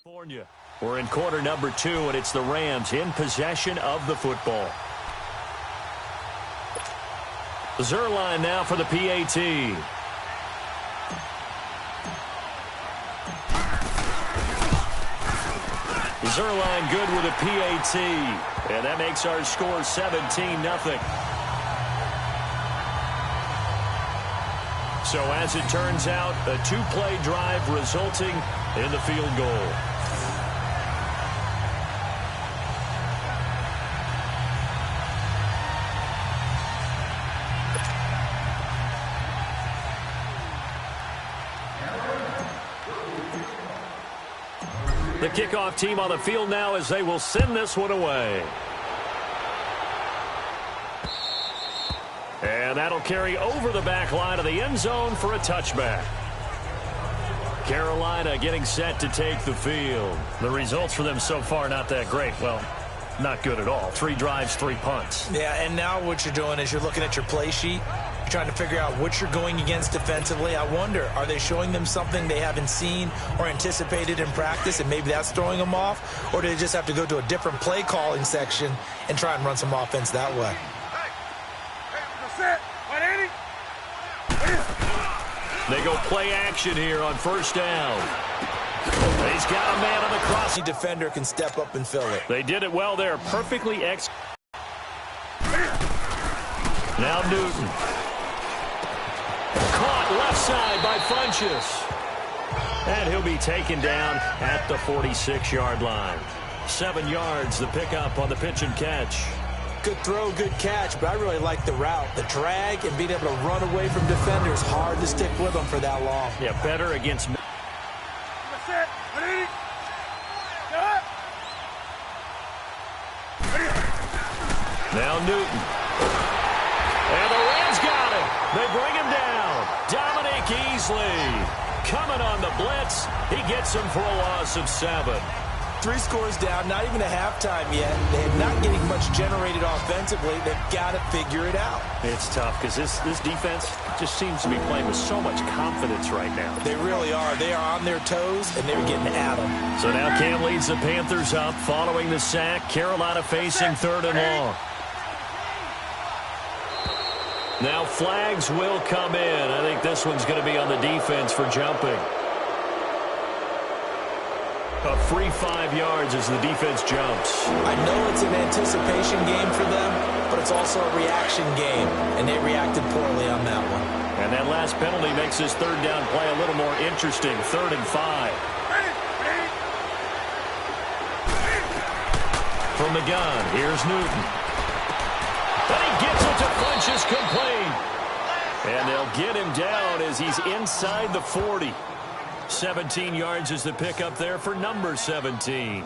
California. We're in quarter number 2, and it's the Rams in possession of the football. Zerline now for the PAT. Zerline good with a PAT, and that makes our score 17-0. So as it turns out, a 2-play drive resulting in the field goal. The kickoff team on the field now as they will send this one away. And that'll carry over the back line of the end zone for a touchback. Carolina getting set to take the field. The results for them so far not that great. Well, not good at all. 3 drives, 3 punts. Yeah, and now what you're doing is you're looking at your play sheet. You're trying to figure out what you're going against defensively. I wonder, are they showing them something they haven't seen or anticipated in practice, and maybe that's throwing them off? Or do they just have to go to a different play calling section and try and run some offense that way? They go play action here on first down. He's got a man on the cross. The defender can step up and fill it. They did it well there. Perfectly Now Newton. Caught left side by Funchess. And he'll be taken down at the 46-yard line. 7 yards, the pickup on the pitch and catch. Good throw, good catch, but I really like the route. The drag and being able to run away from defenders. Hard to stick with them for that long. Yeah, better against... Now Newton. And the Rams got him. They bring him down. Dominic Easley coming on the blitz. He gets him for a loss of 7. 3 scores down, not even a halftime yet. They're not getting much generated offensively. They've got to figure it out. It's tough because this defense just seems to be playing with so much confidence right now. They really are. They are on their toes, and they're getting at them. So now Cam leads the Panthers up following the sack. Carolina facing 3rd and long. Now flags will come in. I think this one's going to be on the defense for jumping. A free 5 yards as the defense jumps. I know it's an anticipation game for them, but it's also a reaction game, and they reacted poorly on that one. And that last penalty makes this 3rd down play a little more interesting. 3rd and 5. From the gun, here's Newton. And he gets it to Funchess complete. And they'll get him down as he's inside the 40. 17 yards is the pickup there for number 17.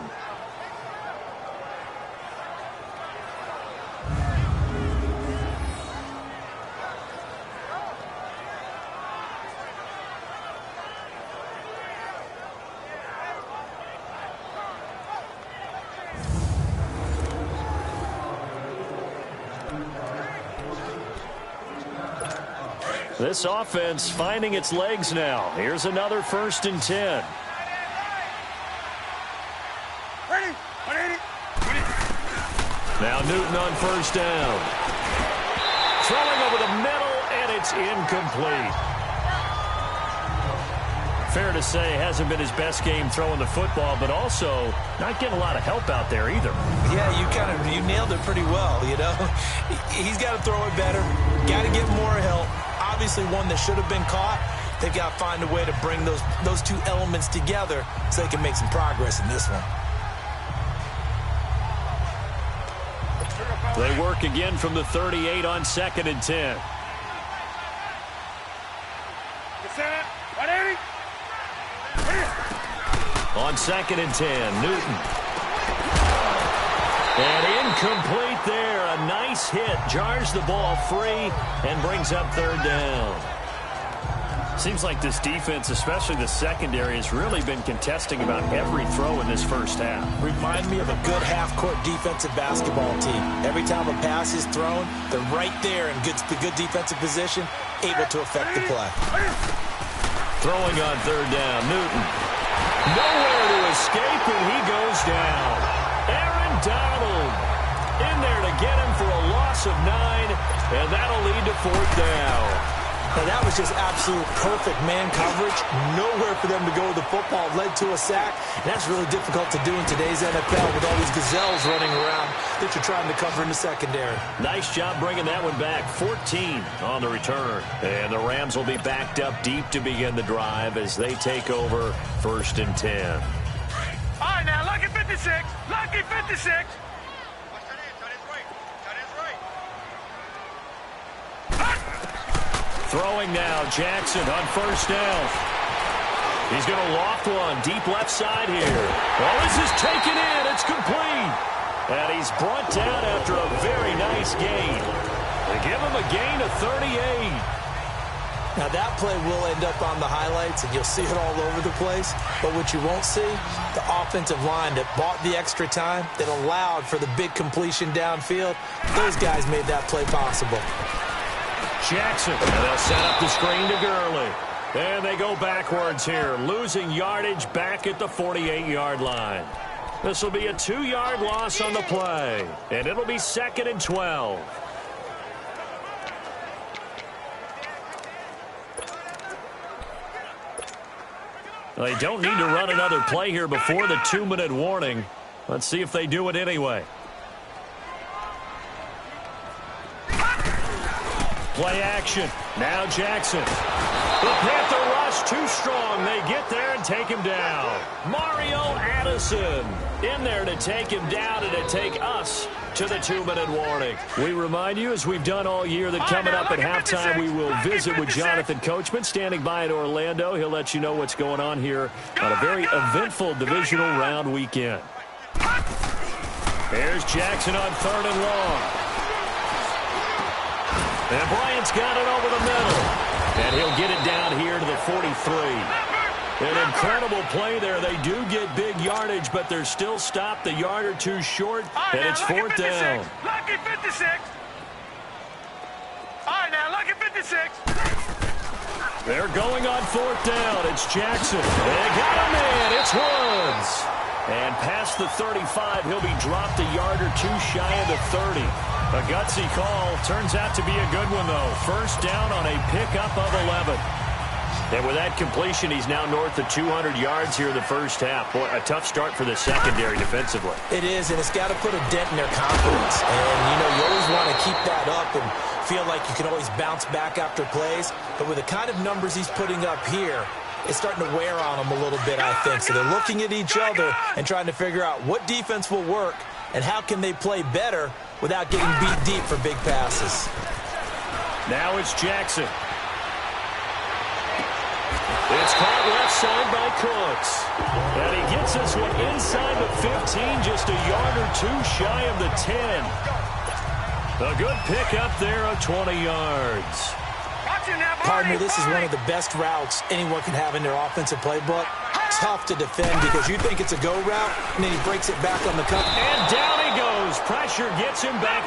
This offense finding its legs now. Here's another 1st and 10. Now Newton on first down. Throwing over the middle, and it's incomplete. Fair to say, hasn't been his best game throwing the football, but also not getting a lot of help out there either. Yeah, you nailed it pretty well, you know. He's got to throw it better. Got to get more help. Obviously one that should have been caught. They've got to find a way to bring those 2 elements together so they can make some progress in this one. They work again from the 38 on 2nd and 10. On 2nd and 10, Newton. And incomplete there. A nice hit. Jars the ball free and brings up 3rd down. Seems like this defense, especially the secondary, has really been contesting about every throw in this first half. Remind me of a good half-court defensive basketball team. Every time a pass is thrown, they're right there in the good defensive position, able to affect the play. Throwing on 3rd down, Newton. Nowhere to escape, and he goes down. Aaron Donald in there to get him for a loss of 9, and that'll lead to 4th down. Now, that was just absolute perfect man coverage. Nowhere for them to go with the football. Led to a sack. And that's really difficult to do in today's NFL with all these gazelles running around that you're trying to cover in the secondary. Nice job bringing that one back. 14 on the return. And the Rams will be backed up deep to begin the drive as they take over 1st and 10. All right, now, lucky 56. Lucky 56. Throwing now, Jackson on 1st down. He's going to loft one deep left side here. Oh, this is taken in. It's complete. And he's brought down after a very nice gain. They give him a gain of 38. Now, that play will end up on the highlights, and you'll see it all over the place. But what you won't see, the offensive line that bought the extra time, that allowed for the big completion downfield, those guys made that play possible. Jackson, and they'll set up the screen to Gurley. And they go backwards here, losing yardage back at the 48-yard line. This will be a 2-yard loss on the play, and it'll be 2nd and 12. They don't need to run another play here before the 2-minute warning. Let's see if they do it anyway. Play action. Now Jackson. The Panther rush too strong. They get there and take him down. Mario Addison in there to take him down and to take us to the 2-minute warning. We remind you, as we've done all year, that coming up at halftime we will visit with Jonathan Coachman standing by in Orlando. He'll let you know what's going on here on a very eventful divisional round weekend. Here's Jackson on 3rd and long. And Bryant's got it over the middle. And he'll get it down here to the 43. An incredible play there. They do get big yardage, but they're still stopped a yard or two short, and it's 4th down. Lucky 56. All right, now, lucky 56. They're going on 4th down. It's Jackson. They got him in. It's Woods. And past the 35, he'll be dropped a yard or two shy of the 30. A gutsy call. Turns out to be a good one, though. 1st down on a pickup of 11. And with that completion, he's now north of 200 yards here in the 1st half. Boy, a tough start for the secondary defensively. It is, and it's got to put a dent in their confidence. And, you know, you always want to keep that up and feel like you can always bounce back after plays. But with the kind of numbers he's putting up here, it's starting to wear on them a little bit, I think. So they're looking at each other and trying to figure out what defense will work and how can they play better without getting beat deep for big passes. Now it's Jackson. It's caught left side by Cooks. And he gets this one inside the 15, just a yard or two shy of the 10. A good pickup there of 20 yards. Partner, this is one of the best routes anyone can have in their offensive playbook. Tough to defend because you think it's a go route, and then he breaks it back on the cut. And down he goes. Pressure gets him back.